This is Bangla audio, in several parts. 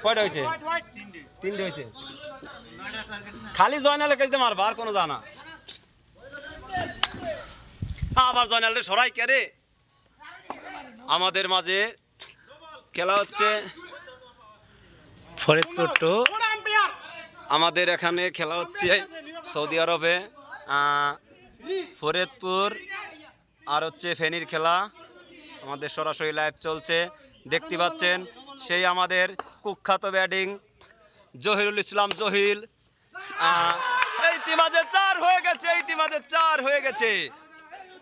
কয়টা হয়েছে? তিনটে হয়েছে। খালি জয়নালে খেলতে মারবা, আর কোনো জানা। আবার জয়নালের সরাই কে রে? আমাদের মাঝে খেলা হচ্ছে ফরিদপুর টু। আমাদের এখানে খেলা হচ্ছে সৌদি আরবে, ফরিদপুর আর হচ্ছে ফেনীর খেলা। আমাদের সরাসরি লাইভ চলছে, দেখতে পাচ্ছেন। সেই আমাদের কুখ্যাত ব্যাটিং জহিরুল ইসলাম জহির। ইতিমাঝে 4 হয়ে গেছে, ইতিমাঝে 4 হয়ে গেছে।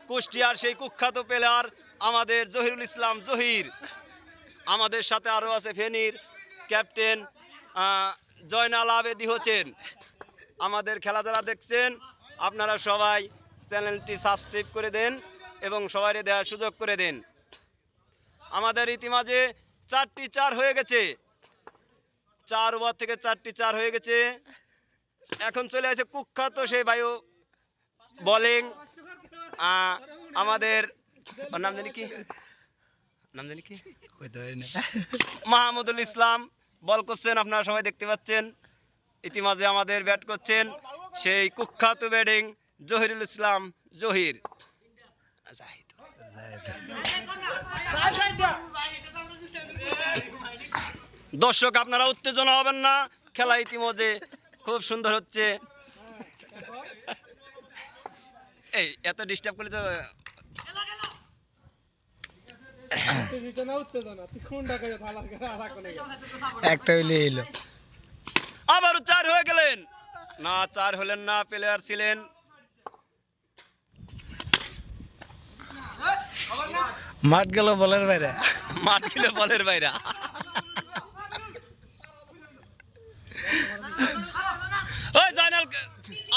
কুষ্টিয়ার সেই কুখ্যাত প্লেয়ার আমাদের জহিরুল ইসলাম জহির। আমাদের সাথে আরও আছে ফেনীর ক্যাপ্টেন জয়নাল আবেদী হোসেন। আমাদের খেলা যারা দেখছেন আপনারা সবাই চ্যানেলটি সাবস্ক্রাইব করে দেন এবং সবাই দেওয়ার সুযোগ করে দেন। আমাদের ইতিমাঝে 4টি 4 হয়ে গেছে, 4 ওভার থেকে 4টি 4 হয়ে গেছে। এখন চলে আসে কুখ্যাত সেই বায়ু বোলিং আমাদের নাম জানি কি, মাহমুদুল ইসলাম বল করছেন, আপনারা সবাই দেখতে পাচ্ছেন। ইতিমাঝে আমাদের ব্যাট করছেন সেই কুখ্যাত ব্যাটিং জহিরুল ইসলাম জহির। দর্শক আপনারা উত্তেজনা হবেন না, খেলা ইতিমধ্যে খুব সুন্দর হচ্ছে। এই এত ডিস্টার্ব করলে তো একটা হইলে এলো। আবারও 4 হয়ে গেলেন না, 4 হলেন না, প্লেয়ার ছিলেন। মাঠ গেল বলের বাইরে, মাঠ গেল বলের বাইরে। ওই জয়নাল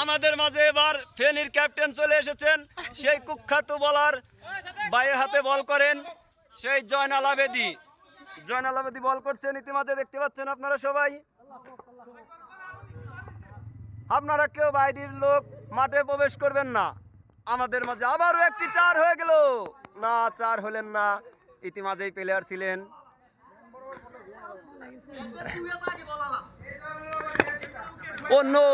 আমাদের মাঝে এবার ফেনীর ক্যাপ্টেন চলে এসেছেন, সেই কুখ্যাত বলার বায়ে হাতে বল করেন সেই জয়নাল আবেদী। জয়নাল আবেদী বল করছেন, ইতিমধ্যে দেখতে পাচ্ছেন আপনারা সবাই। আপনারা কেউ বাইরের লোক মাঠে প্রবেশ করবেন না। আমাদের মাঝে আবারও একটি 4 হয়ে গেল না, 4 হলেন না, ইতিমাঝেই প্লেয়ার ছিলেন। ও নো,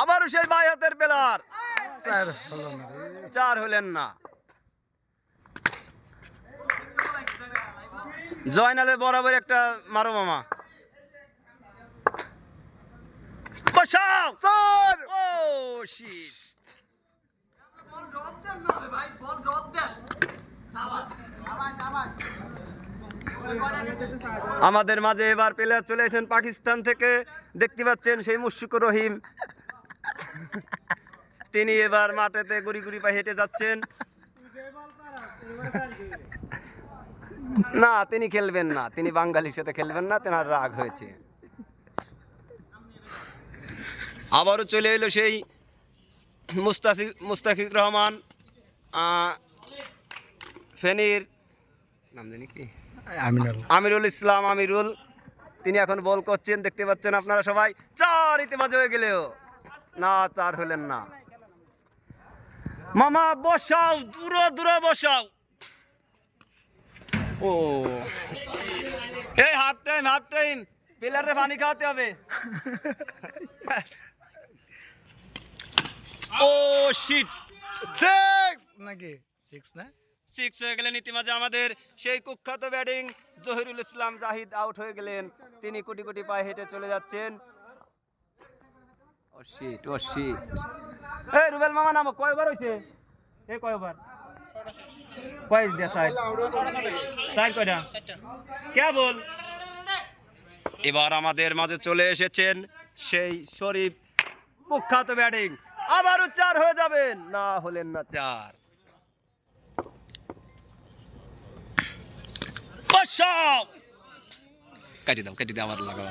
আবারও সেই বাই হাতের প্লেয়ার, 4 হলেন না। জয়নালের বরাবর একটা মারো মামা। বসাও স্যার। ও শিট, আমাদের মাঝে এবার প্লেয়ার চলে এসেছেন পাকিস্তান থেকে, দেখতে পাচ্ছেন সেই মুশফিকুর রহিম। তিনি এবার মাঠেতে গুড়ি গুড়ি পায়ে হেঁটে যাচ্ছেন। না, তিনি খেলবেন না, তিনি বাঙালির সাথে খেলবেন না, তেনার রাগ হয়েছে। আবারও চলে এলো সেই মুস্তাফিজ রহমান, ফেনীর নাম জানি কি, আমিরুল ইসলাম আমিরুল। তিনি এখন বল করছেন, দেখতে পাচ্ছেন আপনারা সবাই। 4 ইতিমাঝে হয়ে গেলেও না, 4 হলেন না। মামা বসাও, দূরে দূরে বসাও। ও এই হাফ টাইম, হাফ টাইম, প্লেয়ারে পানি খাওয়াতে হবে। ও শিট, 6 নাকি 6 না, 6 হয়ে গেলেন। ইতিমাঝে আমাদের সেই কুখ্যাত ব্যাটিং জহিরুল ইসলাম জাহিদ আউট হয়ে গেলেন। তিনি কোটি কোটি পায়ে হেঁটে চলে যাচ্ছেন। ও শিট, ও শিট। এই রুবেল মামা নামো, কয়বার হইছে? এই কয়বার? কয় দিয়া সাইড? সাইড কয়টা? কে বল? এবার আমাদের মাঝে চলে এসেছেন সেই শরীফ, কুখ্যাত ব্যাটিং। আবারও 4 হয়ে যাবেন না, হলেন না 4। কাটি দাও, কাটি দাও, আমার লাগাও।